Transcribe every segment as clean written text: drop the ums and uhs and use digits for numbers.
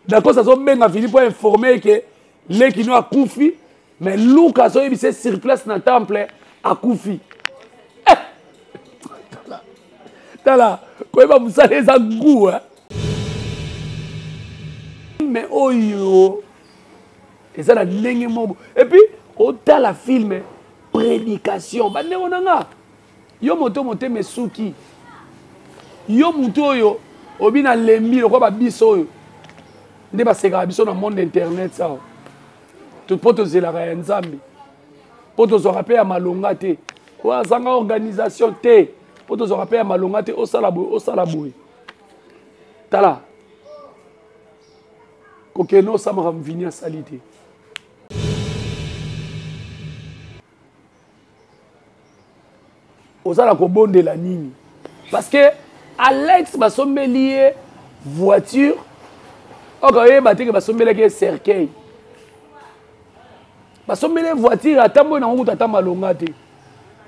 D'accord, ça sont bien fini pour informer que les qui n'ont Koufi, mais Lucas c'est sur place dans le temple à Koufi. Tala, quoi va vous saler ça goût hein. Mais oh yo, et ça la dengue mobo. Et puis autant la film prédication, bah ne onanga. Yo moto mesuki. Yo muto yo obina lembi lo kwa ba biso yo. Nde ba seka biso na monde internet ça. Tout poto zelaka ya nzambe. Poto zo rappel ya malonga te. Wa zanga organisation te. Poto zo rappel ya malonga te o sala boy. Tala. Kokeno sama ramvini salite. O sala ko bonde la nini. Parce que Alex va sommelier voiture. Ok, il va sommelier cercueil. Va sommelier voiture à tambo na route à tamalongate.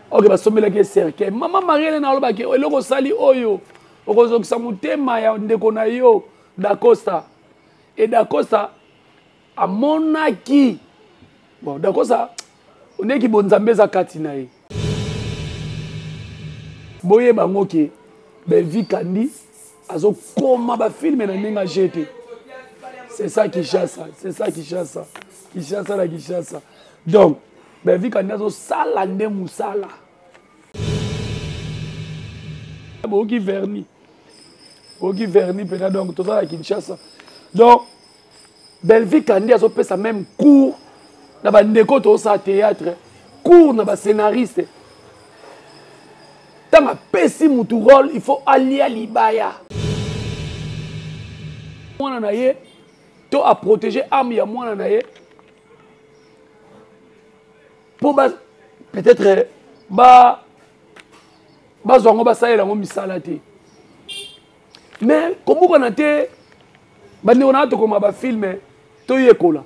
Ok, va sommelier cercueil. Maman Marielle na loba ke eloko sali oyo. Okozo kisamutema ya ndeko na yo d'Acosta. Et d'Acosta a monaki. Bon, d'Acosta on est qui bonzambe za katina ye. Boye bango ke Belvi Kandi azo koma ba film na ninga jeté. C'est ça qui chasse, c'est ça qui chasse. Qui chasse la qui chasse. Donc, Belvi Kandi azo sala nde musala. Boki verni. Boki verni peut-être donc tout ça la Kinshasa. Donc Belvi Kandi azo pesa même cours na ba ndeko to sa théâtre, cours na ba scénariste. Dans ma pesi mutu rôle, il faut allier à l'ibaya. Moi nanaye, to a protéger âme ya moi nanaye. Pour peut-être zongo ba sa elango misala te. Mais comme on a été bande on a to comme ba film to yekola.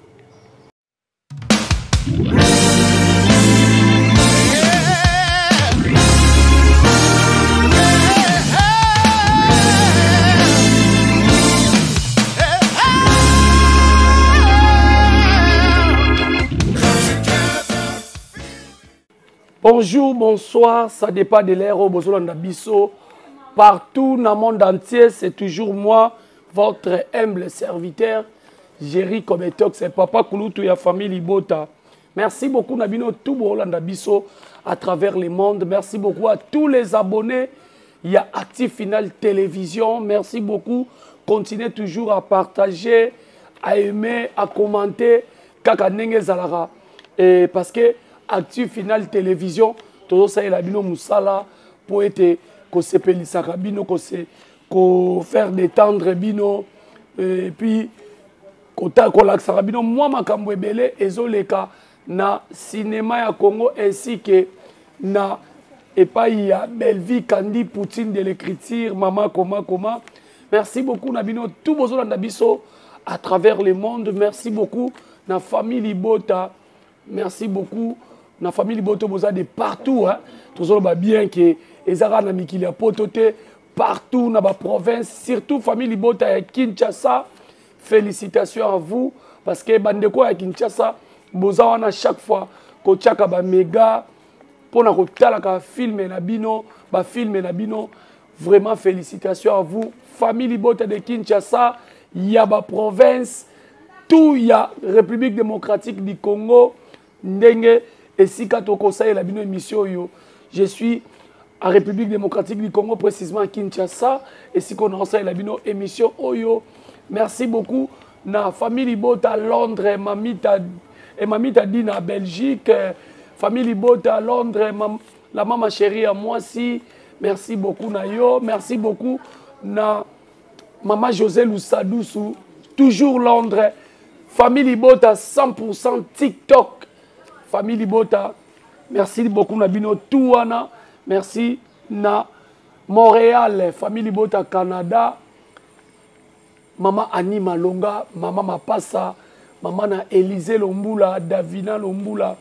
Bonjour, bonsoir, ça dépend de l'ère au Bozolanda Bisso. Partout dans le monde entier, c'est toujours moi, votre humble serviteur, Jerry Kobetok, c'est Papa Kouloutou et la famille Libota. Merci beaucoup, Nabino, tout Bozolanda Bisso à travers le monde. Merci beaucoup à tous les abonnés. Il y a Actif Final Télévision. Merci beaucoup. Continuez toujours à partager, à aimer, à commenter. Kaka Nenge Zalara. Et parce que Actif Final Télévision, tout ça est la bino musala pour être ko sepelisaka bino ko faire détendre bino et puis ko laksaka bino moi makambo ebele ezoleka na cinéma ya Congo ainsi que na epai ya Belvi Kandi Poutine de l'écriture maman comment merci beaucoup na bino tout bozolanda biso à travers le monde. Merci beaucoup na famille Libota, merci beaucoup na famille Liboto boza de partout hein. Toujours bien que ezara na mikili ya potote partout na ba province, surtout famille Libota ya Kinshasa. Félicitations à vous parce que bandeko ya Kinshasa boza wana chaque fois ko tchaka ba méga pona ko talaka film na bino, ba film na bino. Vraiment félicitations à vous famille Libota de Kinshasa, ya ba province, tout ya République démocratique du Congo ndenge. Et si quand on conseille la bino émission, je suis en République démocratique du Congo, précisément à Kinshasa. Et si on conseille la bino émission, merci beaucoup. Na famille Libota à Londres, mamita dit na Belgique, famille Libota à Londres, la maman chérie à moi aussi. Merci beaucoup na yo, merci beaucoup na maman José Loussadoussou, toujours Londres. Famille Libota 100% TikTok. Famille Libota, merci beaucoup Nabino Touana, merci na Montréal, famille Libota Canada, maman Annie Malonga, maman Mapassa, maman na Élisée Lombula, Davina Lombula,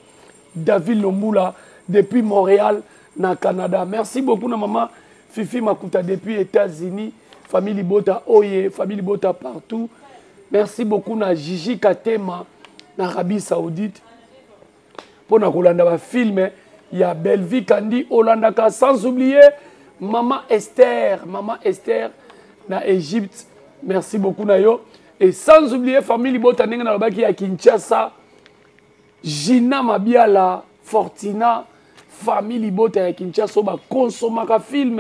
David Lombula, depuis Montréal, na Canada. Merci beaucoup na maman Fifi Makuta depuis États-Unis, famille Libota Oye, famille Libota partout. Merci beaucoup na Gigi Katema na Arabie Saoudite. Pour na kolanda ba film ya Belvi Kandi Olandaka, sans oublier Maman Esther na Égypte. Merci beaucoup na yo. Et sans oublier famille Libota ndenge na lobaki ya Kinshasa, Gina Mabiala, Fortina, famille Libota ya Kinshasa ba consomaka film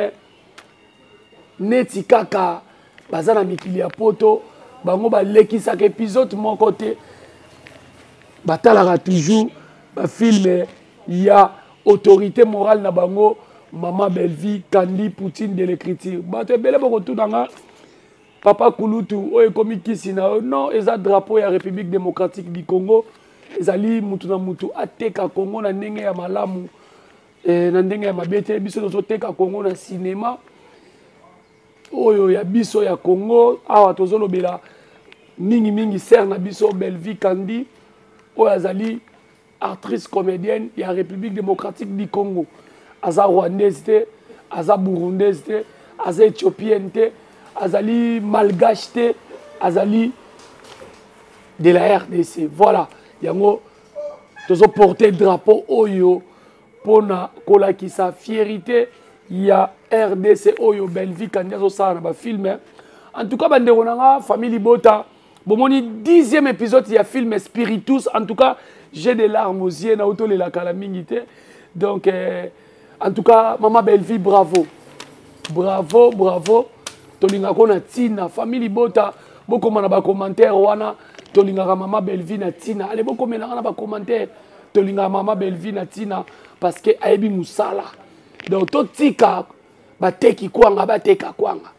neti kaka bazana mikili ya poto bango ba lekisaka épisode mon côté batalaka toujours ba film ya autorité morale na bango Maman Belvi Kandi Poutine de l'écriture bato ebele boko tunanga Papa Kulutu oye komi kisina non eza drapeau ya République démocratique du Congo ezali mutu na mutu ateka Congo na ndenge ya malamu na ndenge ya mabete biso tozoteka Congo na cinéma oyo ya biso ya Congo awa tozolobela mingi ser na biso Belvi Kandi oyo azali actrice comédienne ya République démocratique du Congo aza rwandaise te aza burundaise te aza éthiopienne te azali malgache te azali de la RDC voilà yango tozo porter drapeau oyo pona kolakisa fierté ya RDC oyo Belvi Kandi azosala na ba film en tout cas bandeko nanga famille Libota bomoni 10e épisode ya film Spiritus en tout cas j'ai des larmes aux yeux na auto la calamité donc en tout cas maman Belvi bravo tolinga ko na tina famille Libota bokoma na ba commentaire wana tolinga maman Belvi na tina allez bokoma na ba commentaire tolinga maman Belvi na tina parce que ayebi musala donc totika bateki kwanga bateka kwanga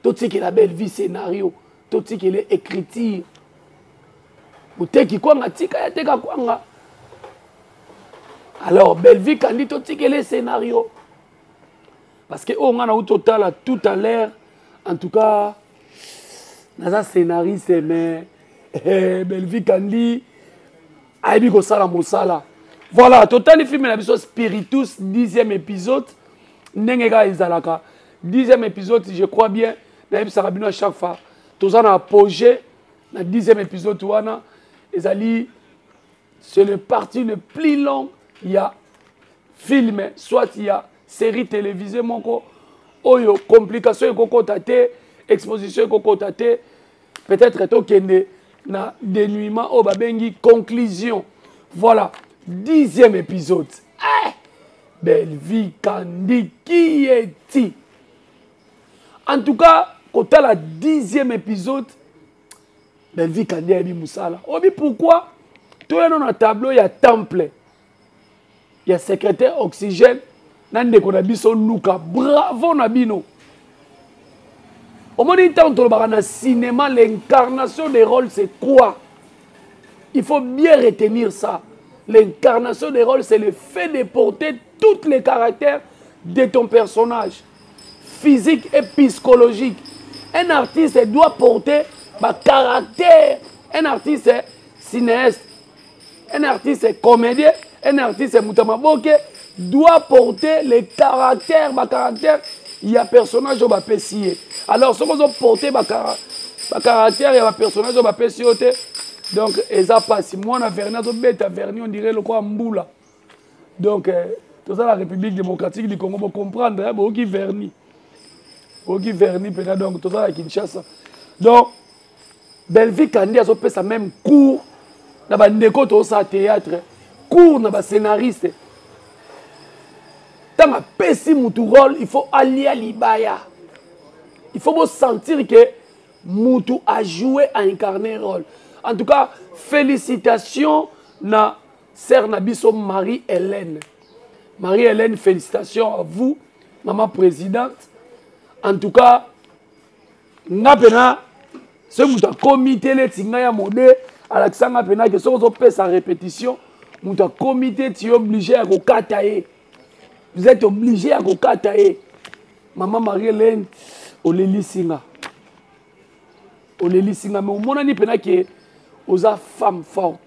totiki la Belvi scénario totiki les écriture muteki kwanga tika ya teka kwanga alors Belvi Kandi totiki les scénarios parce que on a au total tout à l'heure en tout cas naza scénariste mais Belvi Kandi ayebi ko sala mosala voilà total film na biso Spiritus 10e épisode Nengega Izalaka 10e épisode je crois bien na ebisaka bino à chaque fois tozana apogée na 10e épisode wana ezali c'est le parti le plus long il y a film soit il y a série télévisée moko oyo complication ekokota te exposition ekokota te peut-être tokende na dénuement o babengi conclusion voilà 10e épisode Belvi Kandi qui est-il? En tout cas, quand à la 10e épisode, Belvi Kandi a mis Moussala. Obi pourquoi? Tout le monde a un tableau, il y a temple, il y a secrétaire oxygène, nande qu'on a mis son Luka. Bravo Nabino. Au moment où on a cinéma, l'incarnation des rôles, c'est quoi? Il faut bien retenir ça. L'incarnation des rôles, c'est le fait de porter tous les caractères de ton personnage, physique et psychologique. Un artiste doit porter un caractère. Un artiste cinéaste, un artiste comédien, un artiste moutamaboke doit porter les caractères. Il y a un personnage qui va pécier. Alors, si on porte un caractère, il y a un personnage qui va pécier. Donc, ça passe. Moi, on a verni, on dirait le quoi Mboula. Donc, tout ça, la République démocratique du Congo, vous comprendre, hein, vous qui verni. Vous qui verni, peut-être, donc, tout ça, la Kinshasa. Donc, Belvi Kandi a fait sa même cours, dans le théâtre, cours dans le scénariste. Dans un pessime rôle, il faut aller à l'Ibaya. Il faut sentir que Moutou a joué, a incarné un rôle. En tout cas, félicitations à Sœur Nabiso Marie-Hélène. Marie-Hélène, félicitations à vous, maman présidente. En tout cas, ce comité de modèle, Alexandre Pena, que sont fait sa répétition, le comité est obligé à kataye. Vous êtes obligé à kataye. Maman Marie-Hélène, Oleli Singa. Oleli Singa, mais au moment où Pena qui est aux femmes fortes.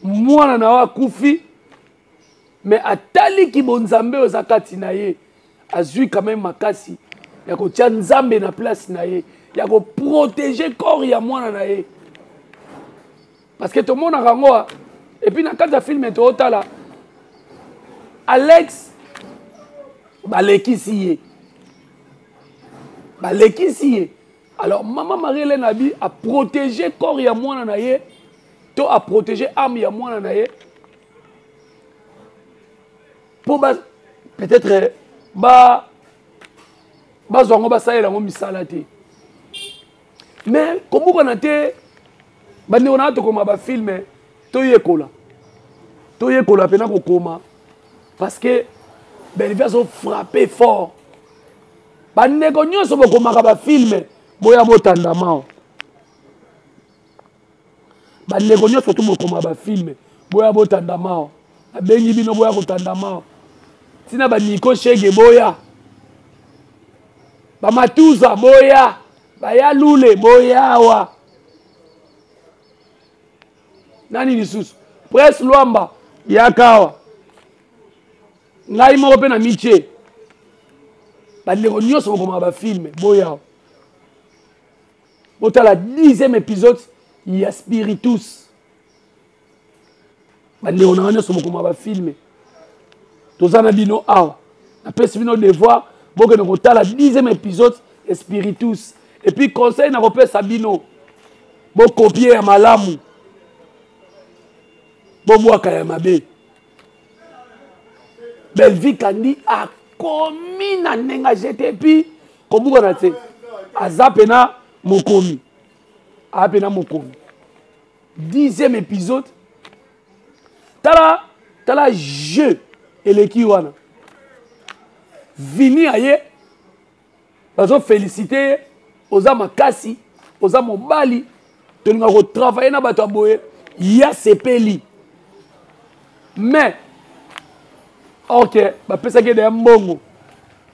Moi, je suis koufi, mais à tali ki bonzambe aux akati na ye, a quand même makasi. Ya ko tia nzambe na place na ye. il y a protéger le corps ya mwana na ye. Parce que tout le monde a rango. Et puis dans le film est au là. Alex balekisi ye. Alors maman Marie-Hélène Abi a protégé le corps ya mwana na ye, to a protégé âme ya mwana na ye. Pour peut-être bazongo basalela ngo misala te. Mais comme on a été bande on a to comme ba film to yekola pena ko koma parce que Belleville ont frappé fort. Bande ko nyonso bo koma ba film boya botandama. Bande ko nyonso to bo koma ba film boya botandama. Abengi bino boya kotandama. Tina ba Niko Shege boya. Ba Matuza boya. Ba ya Lule boya wa. Nani lisusu? Presse Luamba yakawa. Ngai mo pe na miche. Ba ndeko nyonso ko ba film boya. Bota la 10e épisode il y a Spiritus. Ba ndeko na nyonso ko ba film. Tozana bino awa. Na pesi bino devoir boke na kota la 10e épisode et Spiritus. Et puis conseil na repère Sabino. Bo copier ya malamu. Bo boaka ya mabe. Belleville kandi a komi na nenga jete puis kobuka na te. Azapena mokomi. Apena mokomi. 10e épisode. Tala jeu eleki wana. Vini aye. Bazo féliciter oza makasi, oza mobali, tolinga ko travailler na bato aboye, ya sepeli. Mais OK, ba pesa ke de mbongo.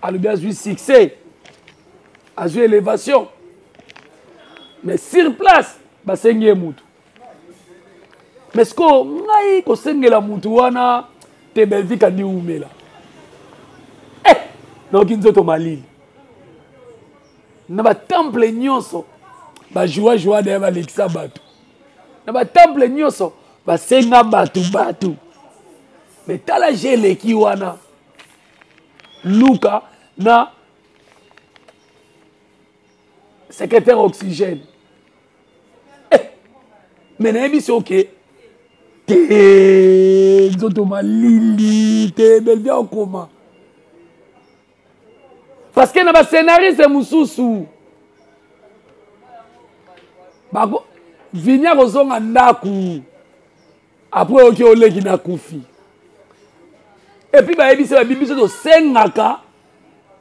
Alobi azui succès. Azui élévation. Mais sur place, ba sengi mutu. Mais ce ko ngai ko sengela mutu wana te Belleville kandi umela. Donc nzoto malili. Na ba temple nyonso ba joie de ba lekisa batu. Na ba temple nyonso ba senga batu. Mais tala jele ki wana Luka na secrétaire oxygène. Mais na ebi OK. Te nzoto malili te Belleville en coma. Parce que na scénariste mususu bako vinya kozonga ndaku après oki oleki na kufi et puis ba ebise ba bibiso to sengaka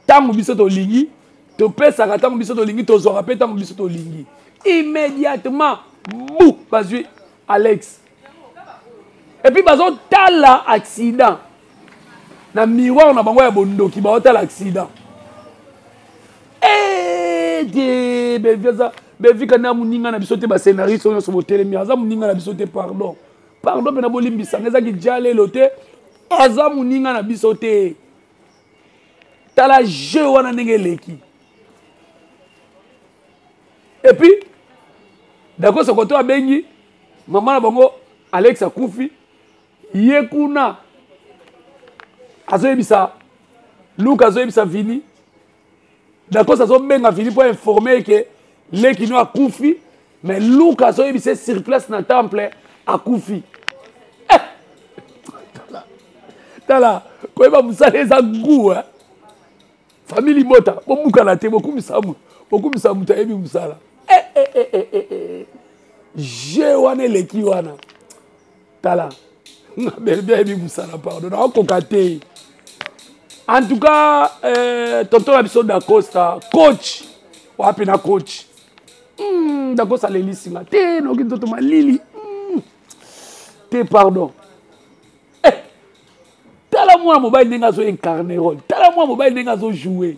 tangu biso to lingi to pesaka tangu biso to lingi to zora pe tangu biso to lingi immédiatement bou bazui Alex et puis bazo tala accident na miroir na bango ya bondoki ba tala accident. Belleville kana muninga na bisote ba scénariste on so botelemi aza muninga na bisote pardon pe na bolimbisa ngeza ki jale lote aza muninga na bisote tala jeu wana ndenge leki et puis d'accord ce côté abengi maman na bango Alex akufi yekuna azoyebisa Luka azoyebisa Vini. D'accord, ça sont bien fini pour informer que les qui nous a koufi, mais Lucas a eu sur place dans le temple à koufi. Tala, quoi va vous saler ça goût hein? Famille mota, beaucoup de la beaucoup de samu, t'as aimé musala. Je wane les qui wana. Tala, bien aimé musala pardon, on cocaté. En tout cas, tonton Abisso d'Acosta, coach, ou appena coach. D'Acosta les lisinga. Te no kinto ma lili. Te pardon. Tala moi mobile nenga zo incarner rôle. Tala moi mobile nenga zo jouer.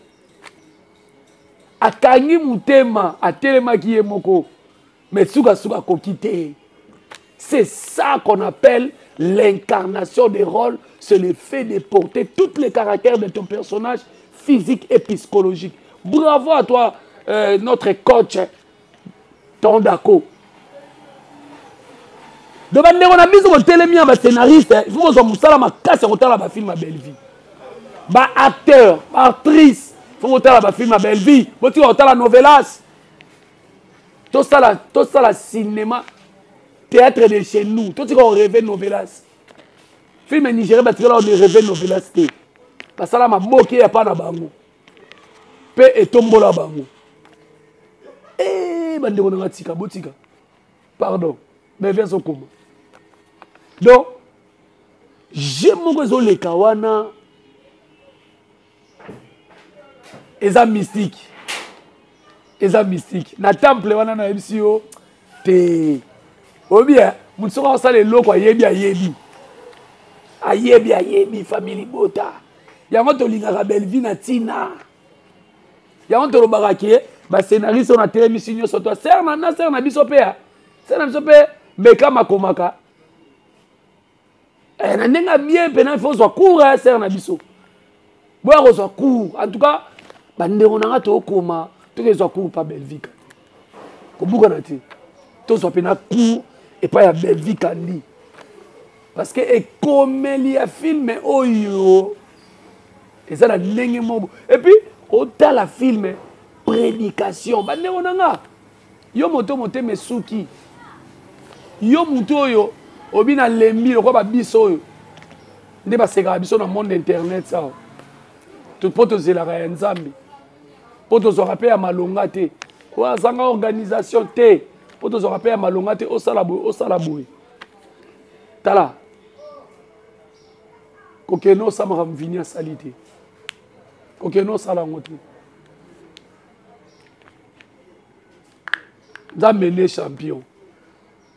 Akangi mutema, atelema ki moko. Mais suka kokite. C'est ça qu'on appelle l'incarnation des rôles, c'est le fait de porter tous les caractères de ton personnage physique et psychologique. Bravo à toi, notre coach Tondako. Donc on a mis sur télémi un scénariste, il faut que ça ma casse et la film à belle vie. Ba acteur, actrice, il faut que la film à belle vie. Faut que la novelas. Tout ça la cinéma, théâtre de chez nous. Tout ce qu'on rêve novelas. Film nigérien, bah tu là on rêve novelas. Parce que là ma moqué y a pas na bango. Pe et tombo la bango. Eh bande on a tika botika. Pardon. Mais viens au coma. Donc, j'aime beaucoup les kawana. Eza mystique. Eza mystique. Na temple wana na MCO. Te. Ou bien, moun sera ça les locaux yebi ayebi. Ayebi famille bota. Yango to lingaka belle vie na tina. Yango to lobarake ba scénariste on a télé mission sur toi. Ser na biso pe. Ser na biso pe. Beka makomaka. Na nenga bien pena il faut soit court ser na biso. Boire soit court. En tout cas, bande on a to koma, to que soit court pas belle vie. Ko buka na ti. To soit pena court et pas ya belle vie kandi. Parce que et comme il y a film oyo. Et ça la ndenge mobo. Et puis autant la film prédication. Bande on a yo moto mesuki. Yo mutu oyo obina lembi lokwa ba biso oyo nde baseka biso na monde internet ça tout poto zelaka ya nzambe poto zo rappel ya malonga te wa zanga organisation te poto zo rappel ya malonga te osala boy tala kokeno samara mvini ya salite kokeno sala ngote nzambe ne champion.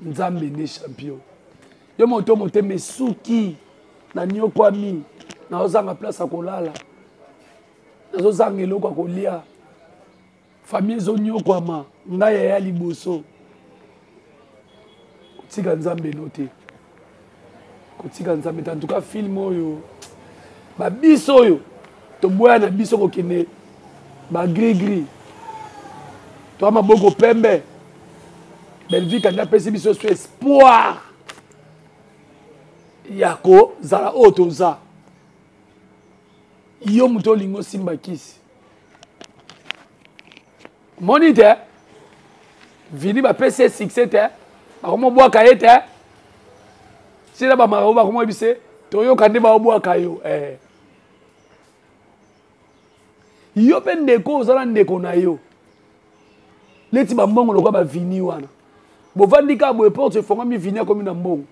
Nzambe ne champion. Yo moto mesuki na nyokwami na ozanga place à kolala. Na ozanga eloko kolia. Famille zo nyokwama ngaya ya liboso. Kotika nzambe note. Kotika nzambe en tout cas film oyo. Ba biso oyo to boya na biso kokene ba gris. To maboko pembe. Belgique quand a pesi biso sur espoir yako zala otoza yo muto lingo simba kisi monite vini ba pesi succès te ba komo bwa kayete sila ba maro ba komo bise to yo kande ba bwa kayo yo pendeko zala ndeko na yo leti ba mbongo lokwa ba vini wana bovandika boye porte fonga mi vini comme na mbongo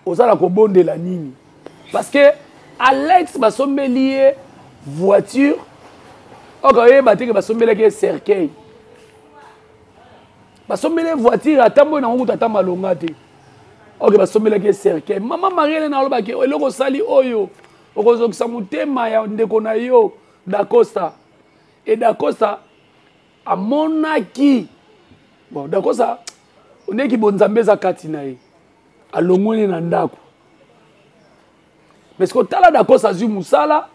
osala kobondela nini parce que Alex basombeli voiture okaye bateke basombeli ke cercueil basombeli voiture atambo na nguta tamba longa te ok basombeli ke cercueil mama Marielle na loba ke eloko sali oyo okozokisa mutema ya ndeko na yo Dacosta et Dacosta a monaki bon Dacosta on est ki bonzambe za kati na ye alongoni na ndako mais ko tala Dacosta zu musala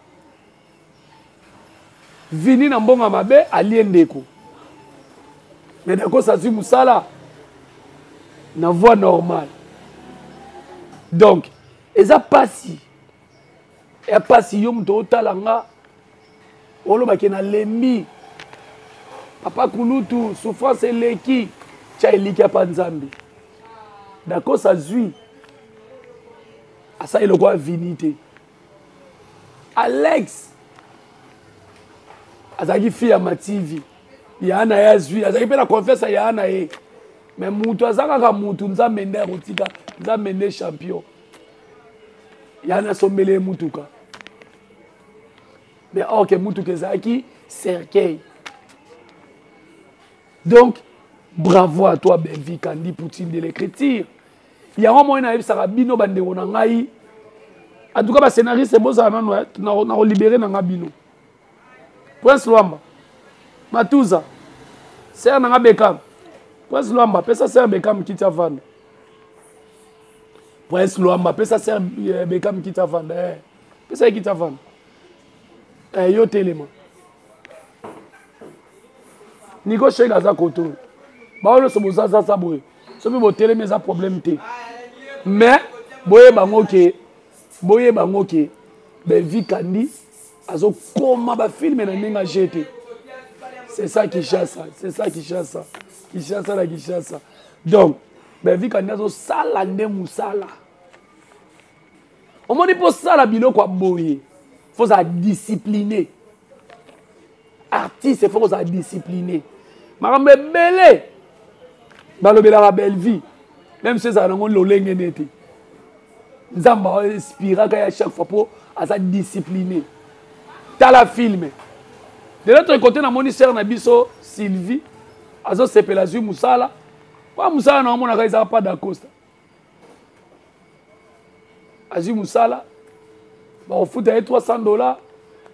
vini na mbonga mabe alie ndeko mais Dacosta zu musala na voie normale donc eza pasi ya pasi yo mto talanga oloba ke na lembi papa kulutu souffrance eleki cha eliki ya panzambi Dacosta zui asa eloko avinité Alex azaki fille ya Mativi ya na ya zui azaki pe na confiance ya na ye mais mutu azaka mutu nzambe nde rotika nzambe nde champion ya na sombele mutuka mais ok mutuka ezaki cercueil. Donc, bravo à toi, Belvi Kandi Poutine de l'écriture. Il y a un moment où il y a un bino bande ngai. En tout cas, le scénariste c'est bon ça na libéré na bino. Prince Luamba. Matuza. C'est na Bekam. Prince Luamba, pesa c'est Bekam qui t'a vendu. Prince Luamba, pesa c'est Bekam qui t'a vendu. Pesa qui t'a vendu. Yo téléma. Nico Cheng aza koto. Ba le so bozaza sa boye. So bi botelé mais ça problème té. Mais boye bango ke Belvi Kandi azo koma ba film na ninga jeté. C'est ça qui chasse, c'est ça qui chasse. Qui chasse la qui chasse. Donc, Belvi Kandi azo sala nde musala. On m'a dit pour ça la biloko a boye. Faut ça discipliner. Artiste, il faut ça discipliner. Marambe belé. Balobela la belle vie. Même si ça n'a pas l'olenge nete. Nzamba inspira à chaque fois pour ça discipliner. T'as la film. De l'autre côté, na moni sœur Nabiso Sylvie. Azo sepelazu musala. Wa musala na mona kaisa pas d'Acosta. Azu musala. Ba ofuta $300.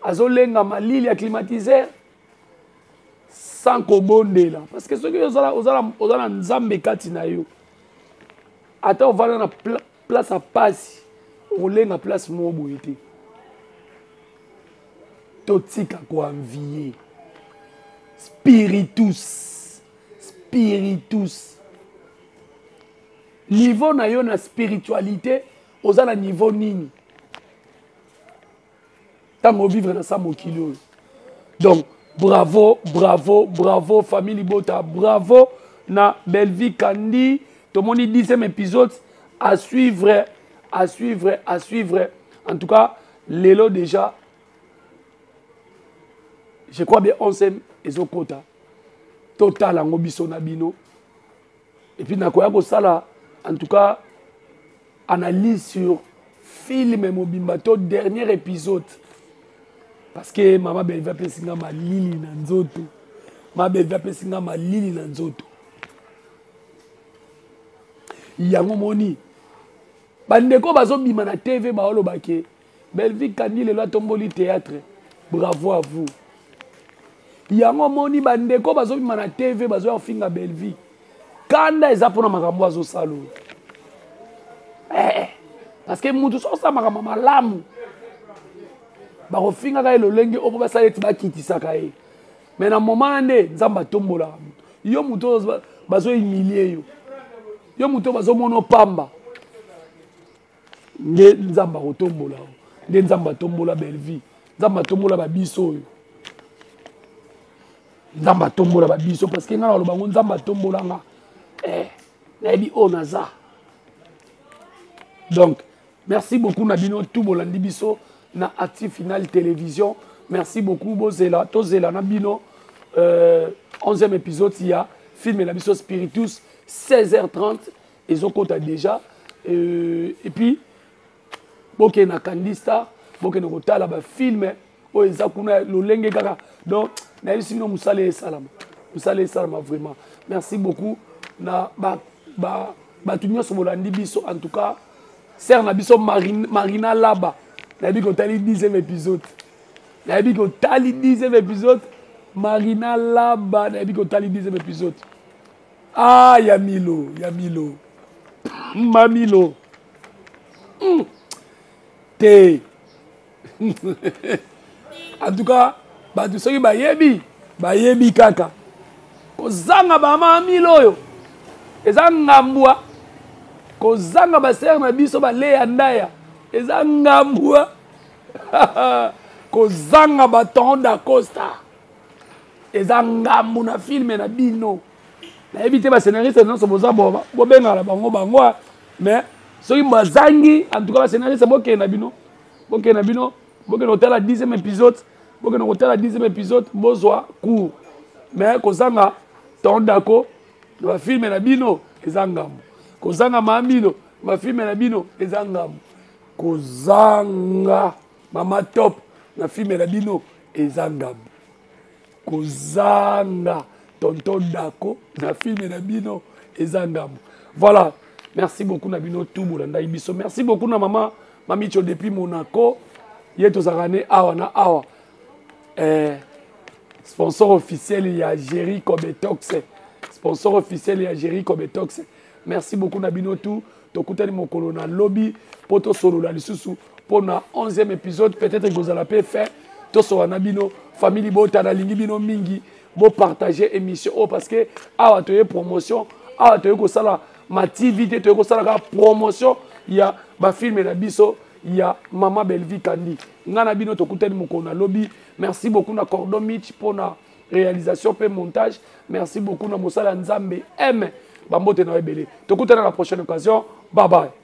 Azo lenga malili ya climatiseur. Sans kobondela. Parce que ceux qui ont nzambe kati na yo. Ata on va na place à passe. On lenga place mo boyete. Totika ko envier. Spiritus. Niveau na yo na spiritualité, ozala niveau nini. Tango vivre dans sa mokilo. Donc bravo, famille Bota, bravo na Belvi Kandi. Tout le monde 10e épisode à suivre. En tout cas, Lélo déjà, je crois bien 11e ezokota. Total en obiso nabino. Et puis nakoya ko sala, en tout cas, analyse sur film Mobimbato dernier épisode. Parce que Maman Belvi a pesinga malili na nzoto. Maman Belvi a pesinga malili na nzoto. Yango moni. Bandeko bazo bima na TV baolo bake. Belvi Kandi le tomboli théâtre. Bravo à vous. Yango moni bandeko bazo bima na TV bazo finga Belvi. Kanda eza pona makambo azo salo. Parce que mutu so sa makambo malamu. Barofinga ka elolenge opo basala eti bakitisaka ye. Mais na moment nde nzamba tombola. Yo mutu bazo humilier yo. Yo mutu bazo mono pamba. Nde nzamba kotombola. Nde nzamba tombola Belvi. Nzamba tombola babiso yo. Nzamba tombola babiso parce que ngana lobango nzamba tombola nga. Nabi onaza. Donc, merci beaucoup Nabino tout bolandi biso na Active Final Télévision. Merci beaucoup Bozela, Tozela Nabino 11e épisode il y a film la biso Spiritus 16h30 ils ont compté déjà et puis boke na Kandista, boke na kotala ba film o ezakuna lolenge kaka. Donc, na yisi no musale salama. Musale salama vraiment. Merci beaucoup na ba tunyo so bolandi biso en tout cas. Sœur Nabiso Marina Laba. Nabi ko tali 10e épisode. Nabi ko tali 10e épisode. Marina Laba. Nabi ko tali 10e épisode. Ah, Yamilo. Mamilo. Te. En tout cas, batu soki bayebi kaka. Kozanga ba mamilo yo. Eza ngambwa. Kozanga basere na biso baleya ndaya. Eza ngambwa. Kozanga baton d'Acosta. Eza ngambu na filme na bino. Na éviter ba scénariste non so boza bobenga la bango mais soki bazangi en tout cas ba scénariste boke na bino. Boke na hôtel la 10e épisode. Boke na hôtel la 10e épisode bozwa court. Mais kozanga ton d'Aco ba filme na bino eza ngambu. Kozanga mamilo ma filme na bino eza ngambu. Kozanga mama top na filme na bino eza ngambu. Kozanga tonton Dako na filme na bino eza ngambu. Voilà, merci beaucoup na bino tout bolanda biso. Merci beaucoup na maman Mamicho depuis Monaco. Yeto zakane awa na awa. Sponsor officiel il y a Jerry Kobetox. Sponsor officiel il y a Jerry Kobetox. Merci beaucoup Nabino tout. Tokutani mokolo na lobby poto solo la lisusu pour na 11e épisode peut-être que vous allez faire to so Nabino famille Bota na lingi bino mingi vous partagez émission parce que awa toye promotion awa toye ko sala ma TV toye ko sala promotion il y a ba film na biso il y a Maman Belvi Kandi ngana bino to kuteni mukona lobby merci beaucoup na Cordon Mitch pour la réalisation et montage merci beaucoup na Mosala Nzambe M bambote na ebele to kutena la prochaine occasion bye bye.